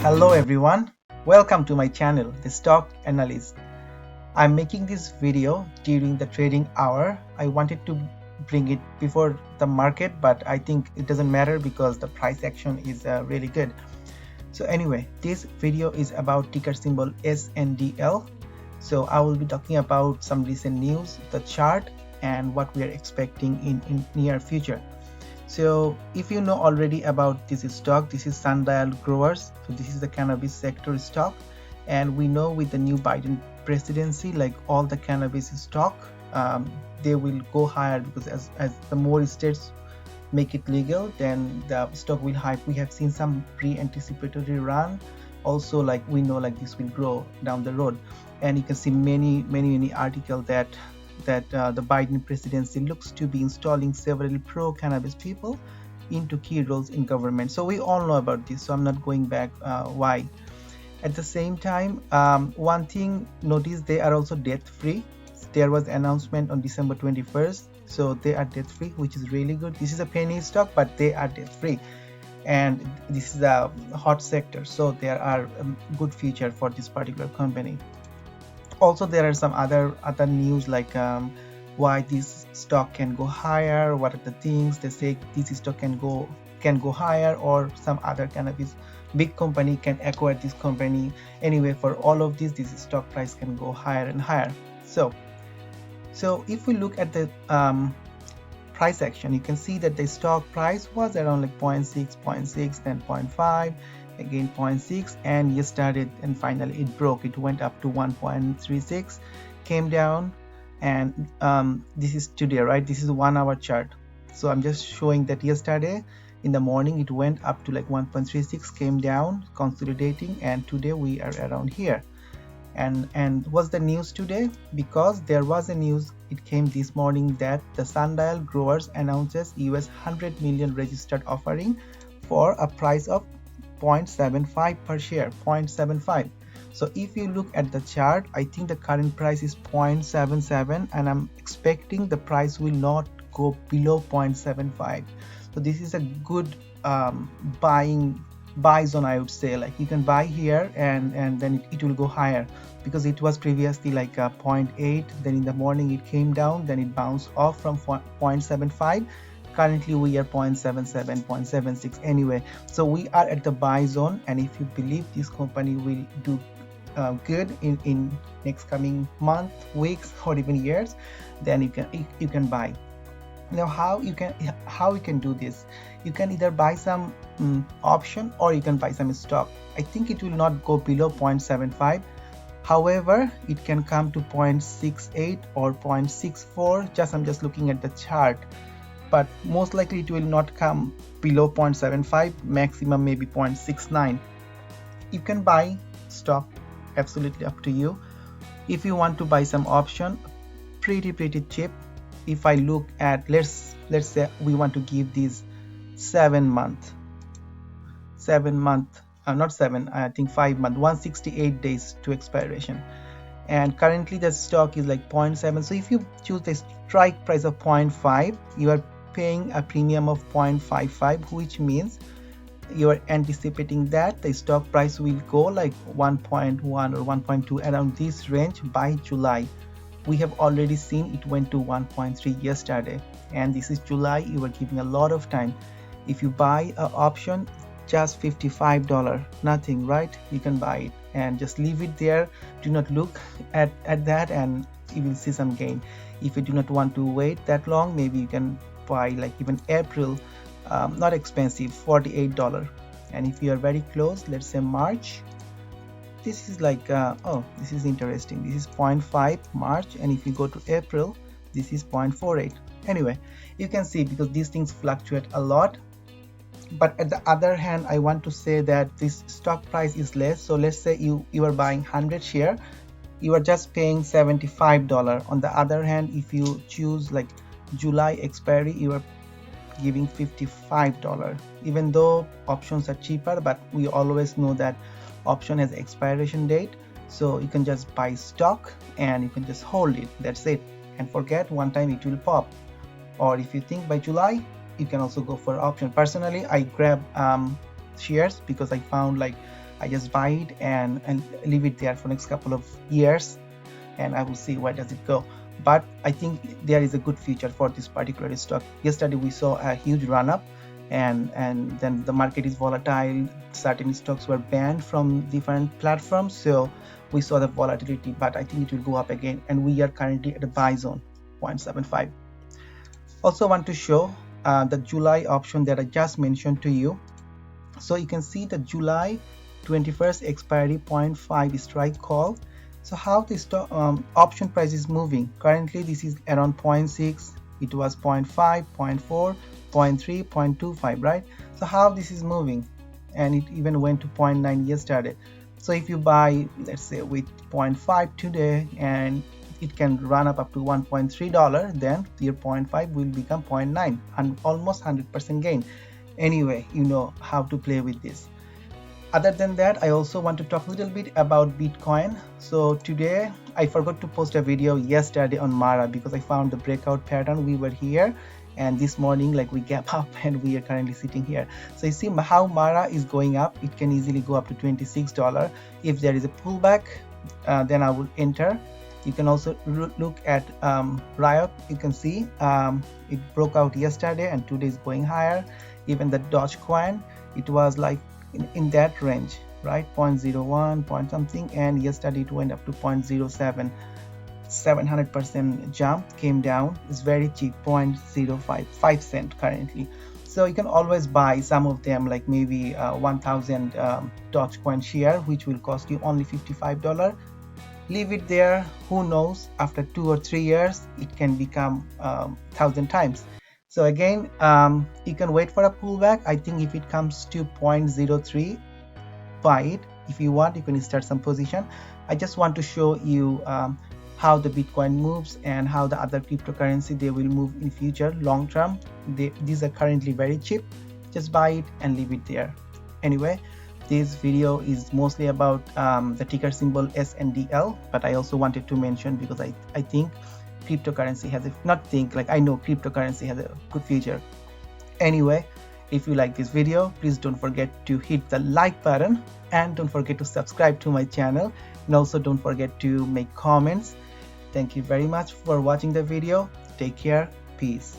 Hello everyone, welcome to my channel, The Stock Analyst. I'm making this video during the trading hour. I wanted to bring it before the market, but I think it doesn't matter because the price action is really good. So anyway, this video is about ticker symbol SNDL. So I will be talking about some recent news, the chart, and what we are expecting in near future. So if you know already about this stock, this is Sundial Growers. So this is the cannabis sector stock, and we know with the new Biden presidency, like all the cannabis stock, they will go higher because as the more states make it legal, then the stock will hype. We have seen some pre-anticipatory run. Also, like we know, like this will grow down the road, and you can see many articles that the Biden presidency looks to be installing several pro-cannabis people into key roles in government. So we all know about this, so I'm not going back why. At the same time, one thing, notice they are also debt-free. There was announcement on December 21st, so they are debt-free, which is really good. This is a penny stock, but they are debt-free, and this is a hot sector, so there are good future for this particular company. Also, there are some other news like why this stock can go higher, what are the things they say this stock can go higher, or some other cannabis big company can acquire this company. Anyway, for all of this stock price can go higher and higher. So if we look at the price action, you can see that the stock price was around like 0.6, then 0.5, again 0.6, and yesterday and finally it broke. It went up to 1.36, came down, and this is today, right? This is a 1 hour chart. So I'm just showing that yesterday in the morning it went up to like 1.36, came down, consolidating, and today we are around here. And what's the news today? Because there was a news, it came this morning that the Sundial Growers announces US 100 million registered offering for a price of 0.75 per share, 0.75. So if you look at the chart, I think the current price is 0.77, and I'm expecting the price will not go below 0.75. So this is a good buy zone, I would say. Like you can buy here and then it will go higher, because it was previously like 0.8, then in the morning it came down, then it bounced off from 0.75. Currently we are 0.77, 0.76 anyway. So we are at the buy zone, and if you believe this company will do good in next coming month, weeks, or even years, then you can buy. Now how you can do this? You can either buy some option, or you can buy some stock. I think it will not go below 0.75. However, it can come to 0.68 or 0.64. I'm just looking at the chart, but most likely it will not come below 0.75, maximum maybe 0.69. You can buy stock, absolutely up to you. If you want to buy some option, pretty cheap. If I look at, let's say we want to give these 7 month, not 7, I think 5 month, 168 days to expiration, and currently the stock is like 0.7. so if you choose the strike price of 0.5, you are paying a premium of 0.55, which means you are anticipating that the stock price will go like 1.1 or 1.2, around this range by July. We have already seen it went to 1.3 yesterday, and this is July. You are giving a lot of time. If you buy an option, just $55, nothing, right? You can buy it and just leave it there. Do not look at that, and you will see some gain. If you do not want to wait that long, maybe you can buy like even April, not expensive, $48. And if you are very close, let's say March, this is like oh, this is interesting. This is 0.5 March, and if you go to April, this is 0.48. Anyway, you can see because these things fluctuate a lot. But at the other hand, I want to say that this stock price is less. So let's say you are buying 100 share, you are just paying $75. On the other hand, if you choose like July expiry, you are giving $55. Even though options are cheaper, but we always know that option has expiration date. So you can just buy stock and you can just hold it, that's it, and forget one time it will pop. Or if you think by July, you can also go for option. Personally, I grab shares because I found like I just buy it and leave it there for next couple of years, and I will see where does it go. But I think there is a good future for this particular stock. Yesterday we saw a huge run up, and then the market is volatile. Certain stocks were banned from different platforms, so we saw the volatility, but I think it will go up again, and we are currently at a buy zone 0.75. Also want to show the July option that I just mentioned to you. So you can see the July 21st expiry 0.5 strike call. So how this option price is moving. Currently this is around 0.6, it was 0.5, 0.4, 0.3, 0.25, right? So how this is moving, and it even went to 0.9 yesterday. So if you buy, let's say with 0.5 today, and it can run up to $1.3, then your 0.5 will become 0.9 and almost 100% gain. Anyway, you know how to play with this. Other than that, I also want to talk a little bit about Bitcoin. So today I forgot to post a video yesterday on Mara because I found the breakout pattern. We were here, and this morning like we gap up and we are currently sitting here. So you see how Mara is going up. It can easily go up to $26. If there is a pullback, then I will enter. You can also look at Riot. You can see it broke out yesterday and today is going higher. Even the Dogecoin, it was like in that range, right? 0.01 point something, and yesterday it went up to 0.07. 700% jump, came down. It's very cheap, 0.05 cent currently. So you can always buy some of them, like maybe 1000 Dogecoin share, which will cost you only $55. Leave it there. Who knows, after 2 or 3 years it can become 1,000 times. So again, you can wait for a pullback. I think if it comes to 0.03, buy it. If you want, you can start some position. I just want to show you how the Bitcoin moves and how the other cryptocurrency they will move in future long term. These are currently very cheap. Just buy it and leave it there. Anyway, this video is mostly about the ticker symbol SNDL, but I also wanted to mention because I think cryptocurrency has I know cryptocurrency has a good future. Anyway, if you like this video, please don't forget to hit the like button, and don't forget to subscribe to my channel, and also don't forget to make comments. Thank you very much for watching the video. Take care. Peace.